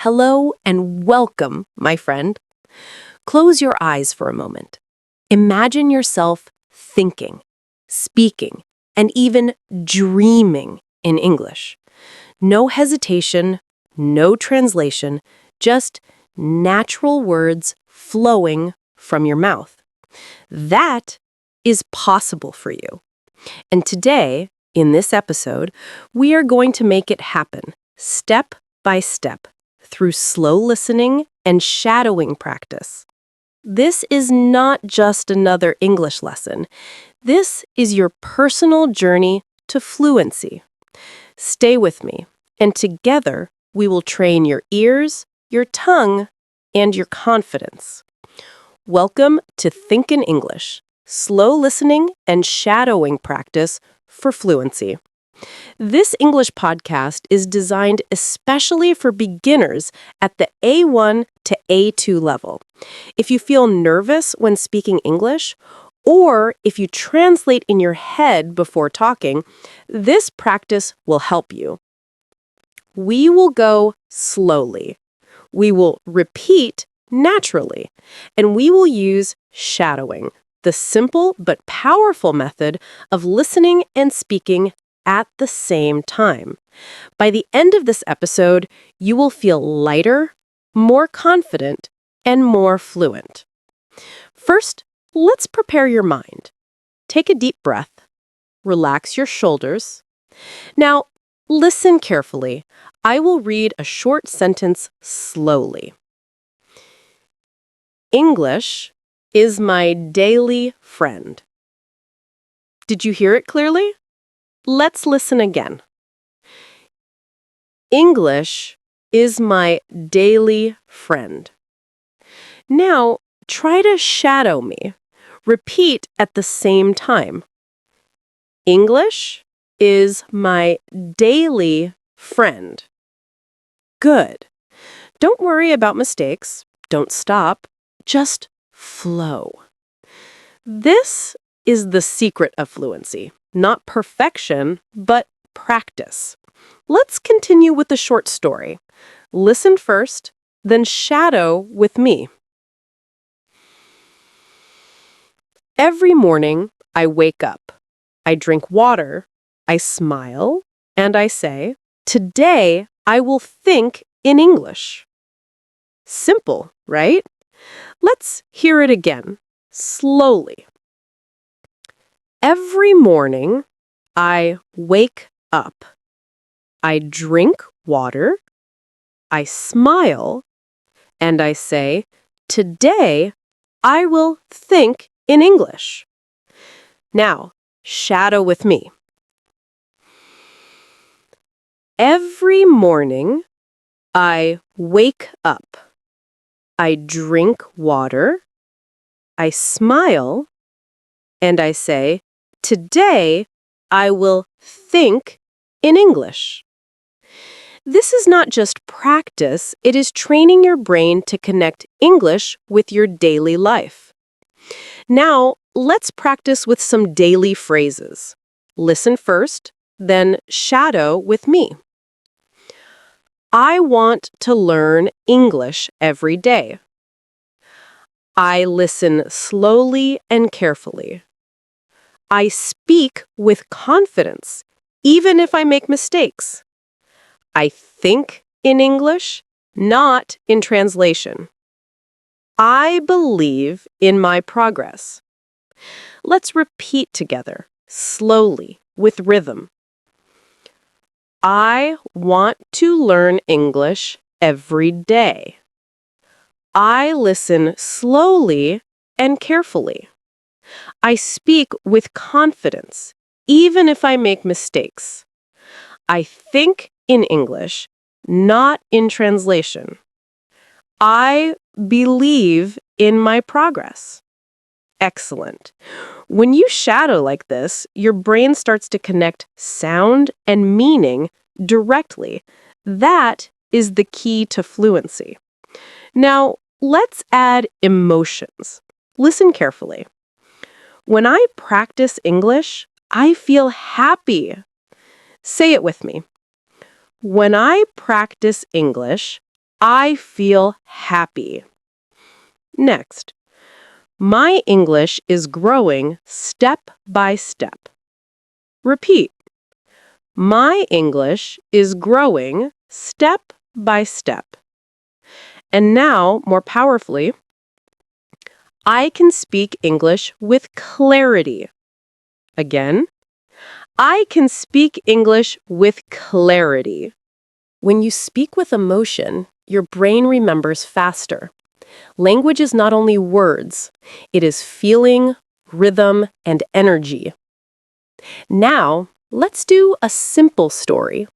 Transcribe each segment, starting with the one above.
Hello and welcome, my friend. Close your eyes for a moment. Imagine yourself thinking, speaking, and even dreaming in English. No hesitation, no translation, just natural words flowing from your mouth. That is possible for you. And today, in this episode, we are going to make it happen, step by step, through slow listening and shadowing practice. This is not just another English lesson. This is your personal journey to fluency. Stay with me, and together we will train your ears, your tongue, and your confidence. Welcome to Think in English, slow listening and shadowing practice for fluency. This English podcast is designed especially for beginners at the A1 to A2 level. If you feel nervous when speaking English, or if you translate in your head before talking, this practice will help you. We will go slowly. We will repeat naturally, and we will use shadowing, the simple but powerful method of listening and speaking at the same time. By the end of this episode, you will feel lighter, more confident, and more fluent. First, let's prepare your mind. Take a deep breath. Relax your shoulders. Now, listen carefully. I will read a short sentence slowly. English is my daily friend. Did you hear it clearly? Let's listen again. English is my daily friend. Now, try to shadow me. Repeat at the same time. English is my daily friend. Good. Don't worry about mistakes. Don't stop. Just flow. This is the secret of fluency. Not perfection, but practice. Let's continue with the short story. Listen first, then shadow with me. Every morning, I wake up. I drink water, I smile, and I say, "Today, I will think in English." Simple, right? Let's hear it again, slowly. Every morning, I wake up. I drink water, I smile, and I say, "Today, I will think in English." Now, shadow with me. Every morning, I wake up. I drink water, I smile, and I say, "Today, I will think in English." This is not just practice, it is training your brain to connect English with your daily life. Now, let's practice with some daily phrases. Listen first, then shadow with me. I want to learn English every day. I listen slowly and carefully. I speak with confidence, even if I make mistakes. I think in English, not in translation. I believe in my progress. Let's repeat together, slowly, with rhythm. I want to learn English every day. I listen slowly and carefully. I speak with confidence, even if I make mistakes. I think in English, not in translation. I believe in my progress. Excellent. When you shadow like this, your brain starts to connect sound and meaning directly. That is the key to fluency. Now, let's add emotions. Listen carefully. When I practice English, I feel happy. Say it with me. When I practice English, I feel happy. Next, my English is growing step by step. Repeat. My English is growing step by step. And now, more powerfully, I can speak English with clarity. Again, I can speak English with clarity. When you speak with emotion, your brain remembers faster. Language is not only words, it is feeling, rhythm, and energy. Now, let's do a simple story.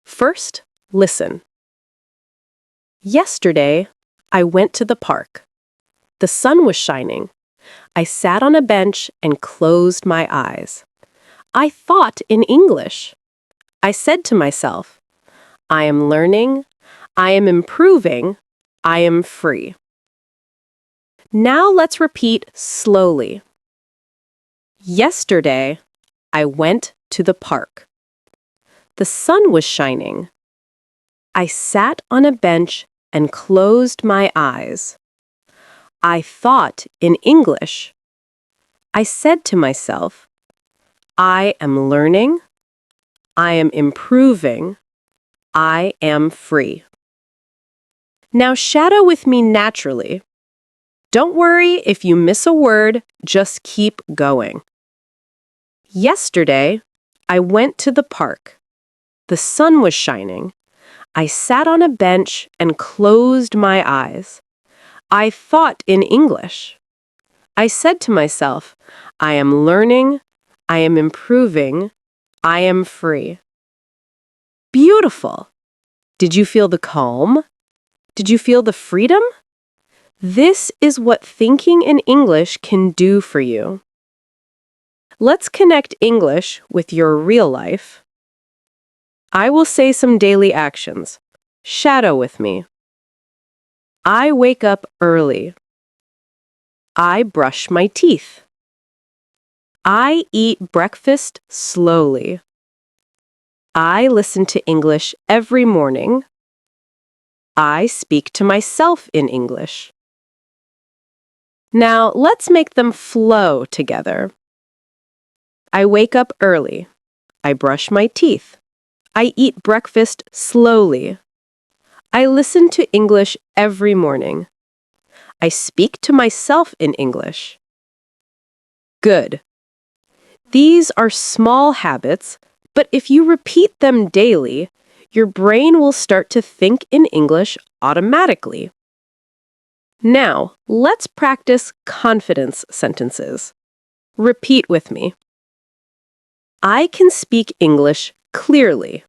First, listen. Yesterday, I went to the park. The sun was shining. I sat on a bench and closed my eyes. I thought in English. I said to myself, I am learning, I am improving, I am free. Now let's repeat slowly. Yesterday, I went to the park. The sun was shining. I sat on a bench and closed my eyes. I thought in English. I said to myself, I am learning, I am improving, I am free. Now shadow with me naturally. Don't worry if you miss a word, just keep going. Yesterday, I went to the park. The sun was shining. I sat on a bench and closed my eyes. I thought in English. I said to myself, I am learning, I am improving, I am free. Beautiful! Did you feel the calm? Did you feel the freedom? This is what thinking in English can do for you. Let's connect English with your real life. I will say some daily actions. Shadow with me. I wake up early. I brush my teeth. I eat breakfast slowly. I listen to English every morning. I speak to myself in English. Now, let's make them flow together. I wake up early. I brush my teeth. I eat breakfast slowly. I listen to English every morning. I speak to myself in English. Good. These are small habits, but if you repeat them daily, your brain will start to think in English automatically. Now, let's practice confidence sentences. Repeat with me. I can speak English clearly.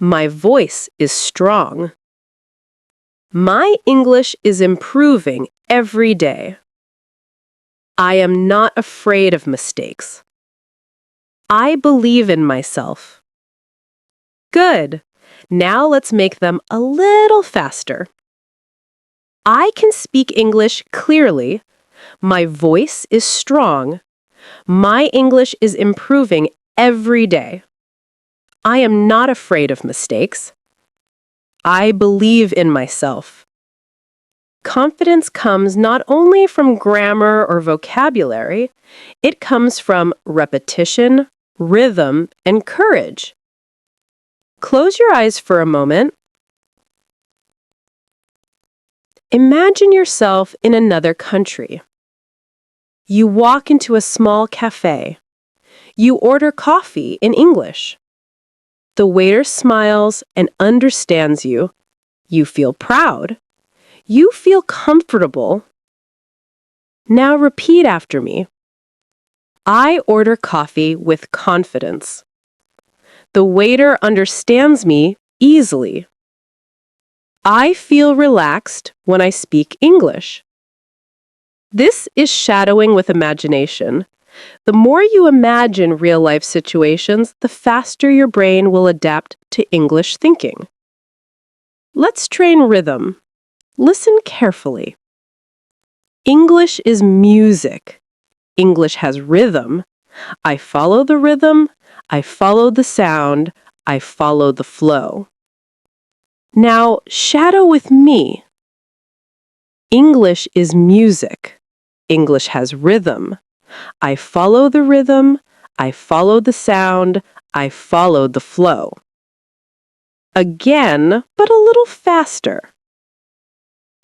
My voice is strong. My English is improving every day. I am not afraid of mistakes. I believe in myself. Good. Now let's make them a little faster. I can speak English clearly. My voice is strong. My English is improving every day. I am not afraid of mistakes. I believe in myself. Confidence comes not only from grammar or vocabulary, it comes from repetition, rhythm, and courage. Close your eyes for a moment. Imagine yourself in another country. You walk into a small cafe. You order coffee in English. The waiter smiles and understands you. You feel proud. You feel comfortable. Now repeat after me. I order coffee with confidence. The waiter understands me easily. I feel relaxed when I speak English. This is shadowing with imagination. The more you imagine real-life situations, the faster your brain will adapt to English thinking. Let's train rhythm. Listen carefully. English is music. English has rhythm. I follow the rhythm. I follow the sound. I follow the flow. Now, shadow with me. English is music. English has rhythm. I follow the rhythm. I follow the sound. I follow the flow. Again, but a little faster.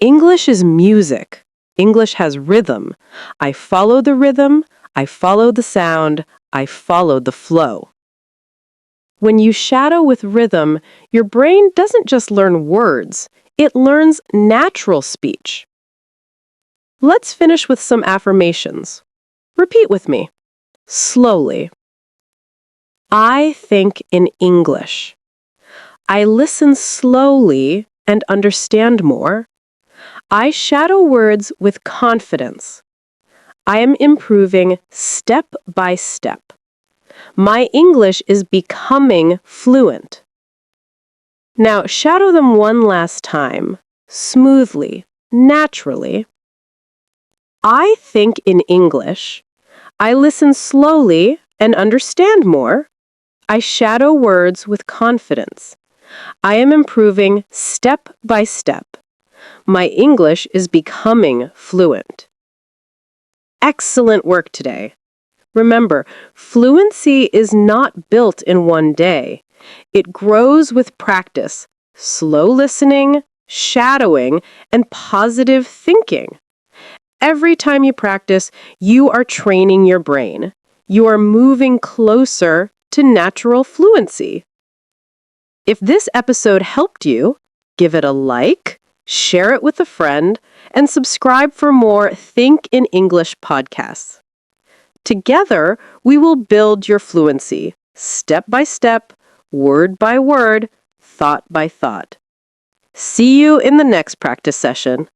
English is music. English has rhythm. I follow the rhythm. I follow the sound. I follow the flow. When you shadow with rhythm, your brain doesn't just learn words, it learns natural speech. Let's finish with some affirmations. Repeat with me, slowly. I think in English. I listen slowly and understand more. I shadow words with confidence. I am improving step by step. My English is becoming fluent. Now, shadow them one last time, smoothly, naturally. I think in English. I listen slowly and understand more. I shadow words with confidence. I am improving step by step. My English is becoming fluent. Excellent work today. Remember, fluency is not built in one day. It grows with practice, slow listening, shadowing, and positive thinking. Every time you practice, you are training your brain. You are moving closer to natural fluency. If this episode helped you, give it a like, share it with a friend, and subscribe for more Think in English podcasts. Together, we will build your fluency, step by step, word by word, thought by thought. See you in the next practice session.